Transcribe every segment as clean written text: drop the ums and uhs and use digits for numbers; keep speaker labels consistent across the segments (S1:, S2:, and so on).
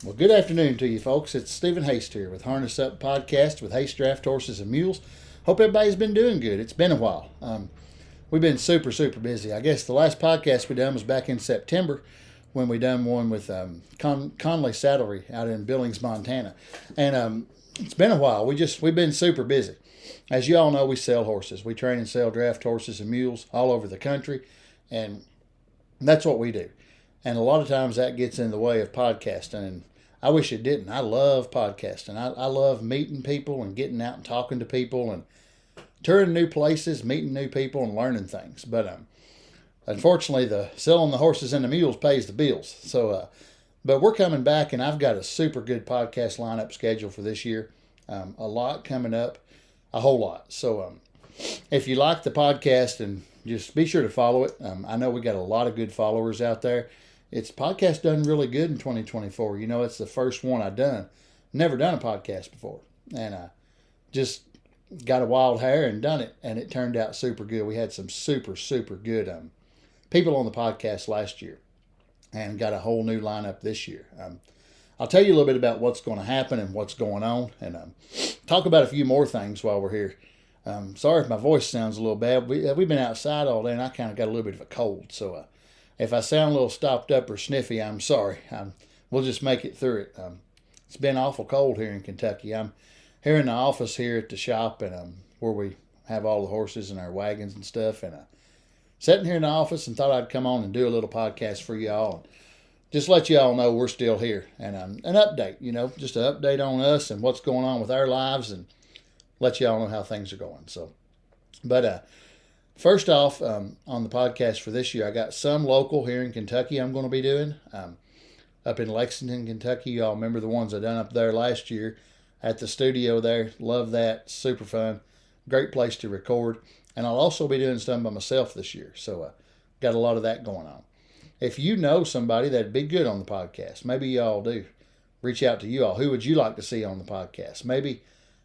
S1: Well, good afternoon to you folks. It's Stephen Haste here with Harness Up Podcast with Haste Draft Horses and Mules. Hope everybody's been doing good. It's been a while. We've been super busy. I guess the last podcast we done was back in September when we done one with Conley Saddlery out in Billings, Montana. And it's been a while. We've been super busy. As you all know, we sell horses. We train and sell draft horses and mules all over the country. And that's what we do. And a lot of times that gets in the way of podcasting. And I wish it didn't. I love podcasting. I love meeting people and getting out and talking to people and touring new places, meeting new people and learning things. But unfortunately, the selling the horses and the mules pays the bills. So, but we're coming back, and I've got a super good podcast lineup scheduled for this year. A lot coming up, a whole lot. So, if you like the podcast, and just be sure to follow it. I know we got a lot of good followers out there. It's podcast done really good in 2024. You know, it's the first one I've done. Never done a podcast before. And I just got a wild hair and done it. And it turned out super good. We had some super good people on the podcast last year. And got a whole new lineup this year. I'll tell you a little bit about what's going to happen and what's going on. And talk about a few more things while we're here. Sorry if my voice sounds a little bad. We've been outside all day and I kind of got a little bit of a cold. So if I sound a little stopped up or sniffy, I'm sorry. We'll just make it through it. It's been awful cold here in Kentucky. I'm here in the office here at the shop, and where we have all the horses and our wagons and stuff. And sitting here in the office and thought I'd come on and do a little podcast for y'all. And just let y'all know we're still here. And an update, just an update on us and what's going on with our lives, and let y'all know how things are going. So, but first off, on the podcast for this year, I got some local here in Kentucky I'm going to be doing. Up in Lexington, Kentucky. Y'all remember the ones I done up there last year at the studio there. Love that. Super fun. Great place to record. And I'll also be doing some by myself this year. So got a lot of that going on. If you know somebody that'd be good on the podcast, maybe y'all do, reach out to you all. Who would you like to see on the podcast? Maybe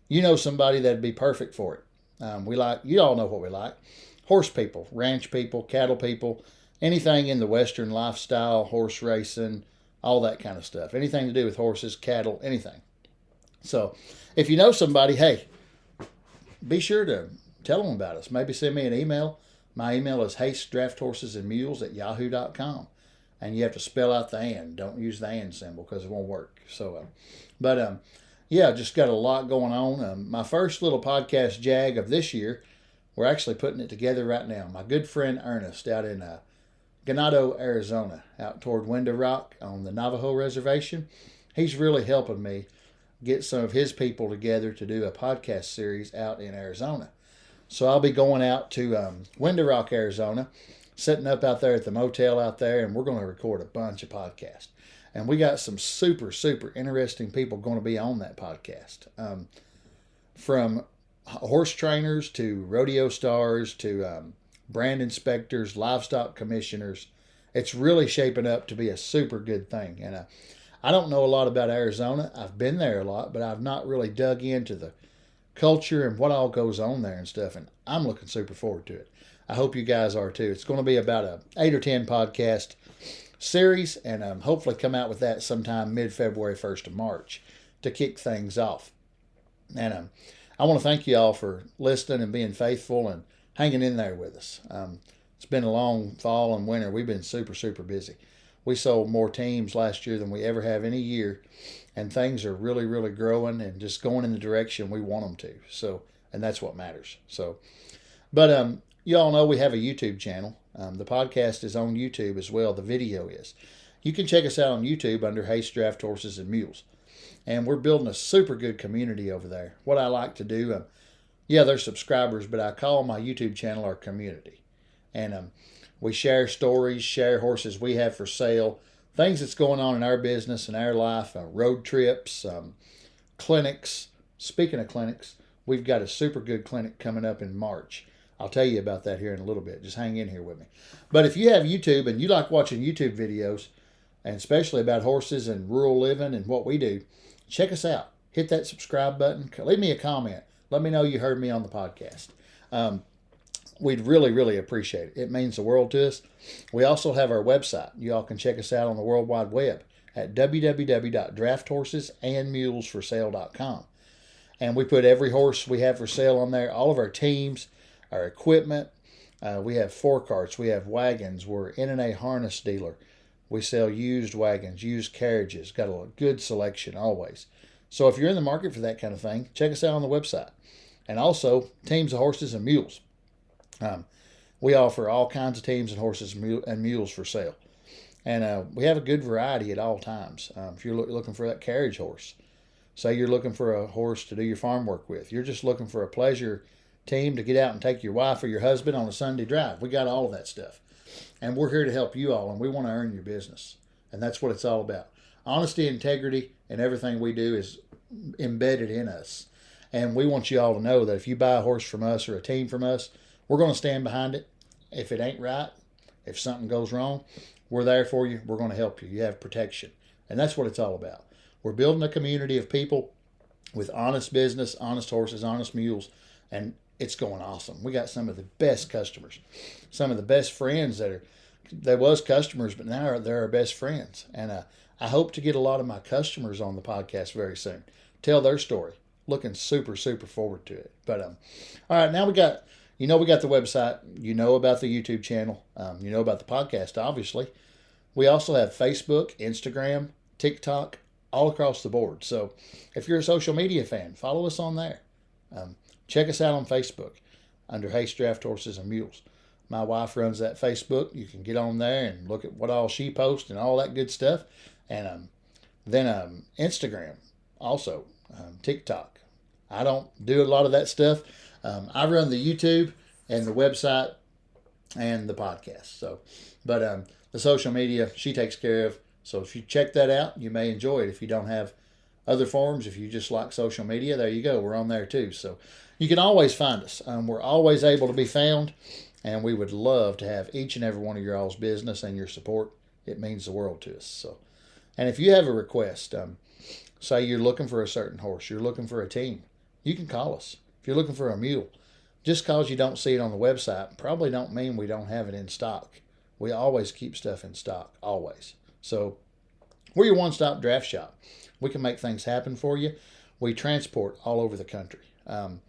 S1: you know somebody that'd be perfect for it. You all know what we like. Horse people, ranch people, cattle people, anything in the Western lifestyle, horse racing, all that kind of stuff. Anything to do with horses, cattle, anything. So if you know somebody, hey, be sure to tell them about us. Maybe send me an email. My email is hastedrafthorsesandsmules@yahoo.com. And you have to spell out the and. Don't use the and symbol because it won't work. So, yeah, just got a lot going on. My first little podcast jag of this year, we're actually putting it together right now. My good friend Ernest out in Ganado, Arizona, out toward Window Rock on the Navajo Reservation. He's really helping me get some of his people together to do a podcast series out in Arizona. So I'll be going out to Window Rock, Arizona, setting up out there at the motel out there, and we're going to record a bunch of podcasts. And we got some super interesting people going to be on that podcast. From horse trainers to rodeo stars to brand inspectors, livestock commissioners. It's really shaping up to be a super good thing. And I don't know a lot about Arizona. I've been there a lot, but I've not really dug into the culture and what all goes on there and stuff. And I'm looking super forward to it. I hope you guys are too. It's going to be about a 8 or 10 podcast series, and hopefully come out with that sometime mid-February, 1st of March to kick things off. And I want to thank you all for listening and being faithful and hanging in there with us. It's been a long fall and winter. We've been super busy. We sold more teams last year than we ever have in a year, and things are really growing and just going in the direction we want them to. So, and that's what matters. So, but you all know we have a YouTube channel. The podcast is on YouTube as well. The video is. You can check us out on YouTube under Haste Draft Horses and Mules. And we're building a super good community over there. What I like to do, they're subscribers, but I call my YouTube channel our community. And we share stories, share horses we have for sale, things that's going on in our business and our life, road trips, clinics. Speaking of clinics, we've got a super good clinic coming up in March. I'll tell you about that here in a little bit. Just hang in here with me. But if you have YouTube and you like watching YouTube videos, and especially about horses and rural living and what we do, check us out. Hit that subscribe button. Leave me a comment. Let me know you heard me on the podcast. We'd really appreciate it. It means the world to us. We also have our website. You all can check us out on the World Wide Web at www.drafthorsesandsmulesforsale.com. And we put every horse we have for sale on there, all of our teams, our equipment. We have forecarts, we have wagons. We're NNA harness dealer. We sell used wagons, used carriages. Got a good selection always. So if you're in the market for that kind of thing, check us out on the website. And also, teams of horses and mules. We offer all kinds of teams and horses and mules for sale. And we have a good variety at all times. If you're looking for that carriage horse, say you're looking for a horse to do your farm work with, you're just looking for a pleasure team to get out and take your wife or your husband on a Sunday drive. We got all of that stuff. And we're here to help you all, and we want to earn your business. And that's what it's all about. Honesty, integrity, and everything we do is embedded in us. And we want you all to know that if you buy a horse from us or a team from us, we're going to stand behind it. If it ain't right, if something goes wrong, we're there for you. We're going to help you. You have protection. And that's what it's all about. We're building a community of people with honest business, honest horses, honest mules, and it's going awesome. We got some of the best customers, some of the best friends there was customers, but now they're our best friends. And I hope to get a lot of my customers on the podcast very soon. Tell their story. Looking super, super forward to it. But all right, now we got the website. You know about the YouTube channel. You know about the podcast, obviously. We also have Facebook, Instagram, TikTok, all across the board. So if you're a social media fan, follow us on there. Check us out on Facebook under Haste Draft Horses and Mules. My wife runs that Facebook. You can get on there and look at what all she posts and all that good stuff. And then Instagram, also TikTok. I don't do a lot of that stuff. I run the YouTube and the website and the podcast. So, but the social media she takes care of. So if you check that out, you may enjoy it. If you don't have other forums, if you just like social media, there you go. We're on there too. So you can always find us. We're always able to be found, and we would love to have each and every one of your all's business and your support. It means the world to us. So, and if you have a request, say you're looking for a certain horse, you're looking for a team, you can call us. If you're looking for a mule, just because you don't see it on the website probably don't mean we don't have it in stock. We always keep stuff in stock, always. So we're your one-stop draft shop. We can make things happen for you. We transport all over the country and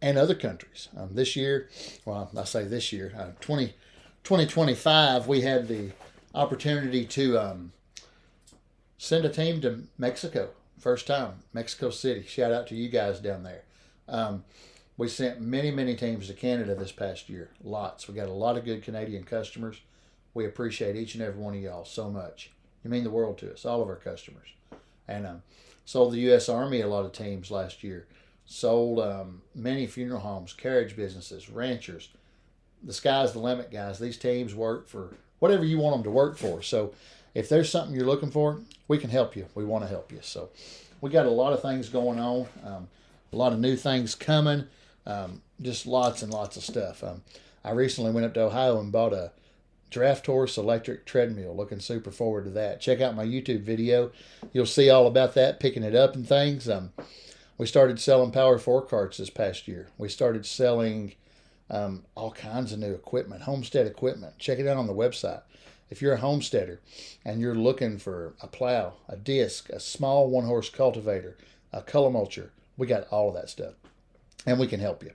S1: other countries. This year, well, I say this year, 2025, we had the opportunity to send a team to Mexico. First time, Mexico City. Shout out to you guys down there. We sent many, many teams to Canada this past year. Lots. We got a lot of good Canadian customers. We appreciate each and every one of y'all so much. You mean the world to us, all of our customers. And sold the U.S. Army a lot of teams last year. Sold many funeral homes, carriage businesses, ranchers. The sky's the limit, guys. These teams work for whatever you want them to work for. So if there's something you're looking for, we can help you. We want to help you. So we got a lot of things going on, a lot of new things coming, just lots and lots of stuff. I recently went up to Ohio and bought a draft horse electric treadmill. Looking super forward to that. Check out my YouTube video. You'll see all about that, picking it up and things. We started selling power forecarts this past year. We started selling all kinds of new equipment, homestead equipment. Check it out on the website. If you're a homesteader and you're looking for a plow, a disc, a small one-horse cultivator, a color mulcher, we got all of that stuff. And we can help you.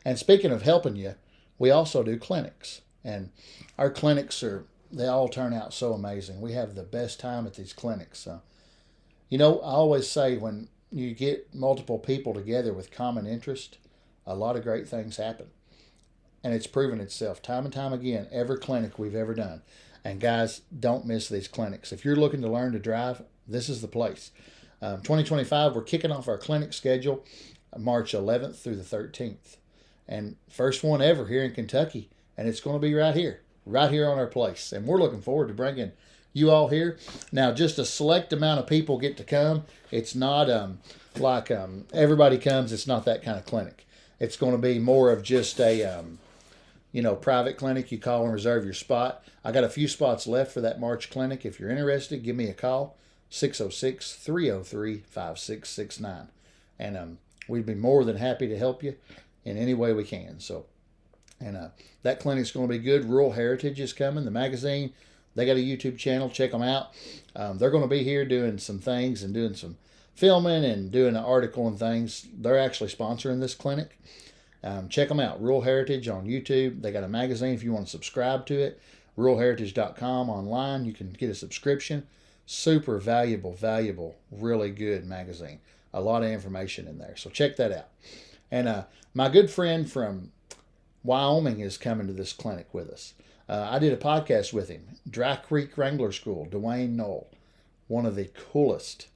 S1: And speaking of helping you, we also do clinics. And our clinics they all turn out so amazing. We have the best time at these clinics. I always say when you get multiple people together with common interest, a lot of great things happen. And it's proven itself time and time again, every clinic we've ever done. And guys, don't miss these clinics. If you're looking to learn to drive, this is the place. 2025, we're kicking off our clinic schedule March 11th through the 13th. And first one ever here in Kentucky. And it's going to be right here on our place. And we're looking forward to bringing you all here. Now, just a select amount of people get to come. It's not like everybody comes. It's not that kind of clinic. It's going to be more of just a private clinic. You call and reserve your spot. I got a few spots left for that March clinic. If you're interested, give me a call, 606-303-5669. And we'd be more than happy to help you in any way we can. So, and that clinic's going to be good. Rural Heritage is coming, the magazine, They got a YouTube channel. Check them out. They're going to be here doing some things and doing some filming and doing an article and things. They're actually sponsoring this clinic. Check them out. Rural Heritage on YouTube. They got a magazine if you want to subscribe to it. ruralheritage.com online. You can get a subscription. Super valuable, really good magazine. A lot of information in there. So check that out. And my good friend from Wyoming is coming to this clinic with us. I did a podcast with him. Dry Creek Wrangler School, Dwayne Knoll. One of the coolest,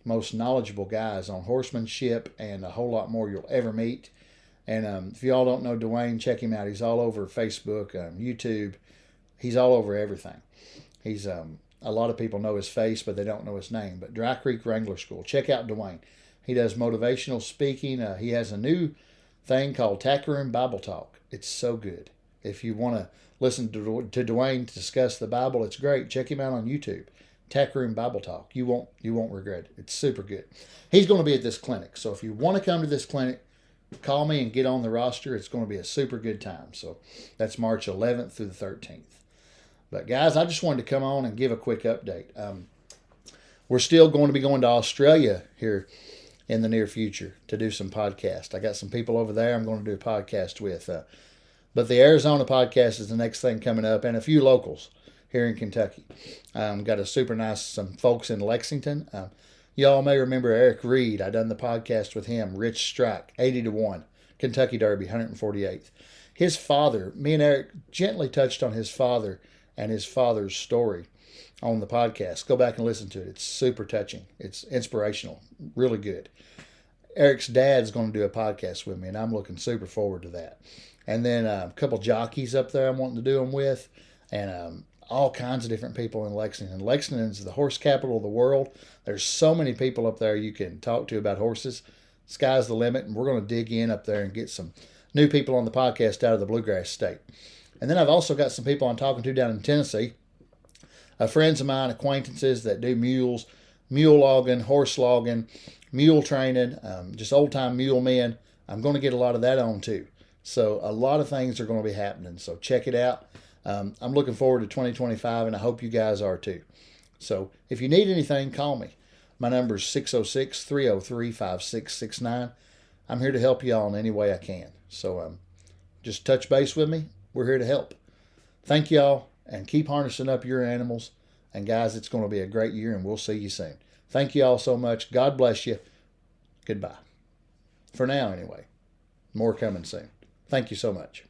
S1: most knowledgeable guys on horsemanship and a whole lot more you'll ever meet. And if y'all don't know Dwayne, check him out. He's all over Facebook, YouTube. He's all over everything. He's a lot of people know his face, but they don't know his name. But Dry Creek Wrangler School. Check out Dwayne. He does motivational speaking. He has a new thing called Tackroom Bible Talk. It's so good. If you want to listen to Dwayne discuss the Bible, it's great. Check him out on YouTube. Tackroom Bible Talk. You won't regret it. It's super good. He's going to be at this clinic. So if you want to come to this clinic, call me and get on the roster. It's going to be a super good time. So that's March 11th through the 13th. But guys, I just wanted to come on and give a quick update. We're still going to be going to Australia here in the near future to do some podcast. I got some people over there I'm going to do a podcast with. But the Arizona podcast is the next thing coming up, and a few locals here in Kentucky. Got a super nice, some folks in Lexington. Y'all may remember Eric Reed. I done the podcast with him. Rich Strike, 80-1, Kentucky Derby, 148th. His father, me and Eric gently touched on his father and his father's story on the podcast. Go back and listen to it. It's super touching. It's inspirational. Really good. Eric's dad's going to do a podcast with me, and I'm looking super forward to that. And then a couple jockeys up there I'm wanting to do them with, and all kinds of different people in Lexington. Lexington's the horse capital of the world. There's so many people up there you can talk to about horses. Sky's the limit, and we're going to dig in up there and get some new people on the podcast out of the Bluegrass State. And then I've also got some people I'm talking to down in Tennessee. Friends of mine, acquaintances that do mules, mule logging, horse logging, mule training, just old-time mule men. I'm going to get a lot of that on too. So a lot of things are going to be happening. So check it out. I'm looking forward to 2025, and I hope you guys are too. So if you need anything, call me. My number is 606-303-5669. I'm here to help you all in any way I can. So just touch base with me. We're here to help. Thank you all, and keep harnessing up your animals. And guys, it's going to be a great year, and we'll see you soon. Thank you all so much. God bless you. Goodbye. For now, anyway. More coming soon. Thank you so much.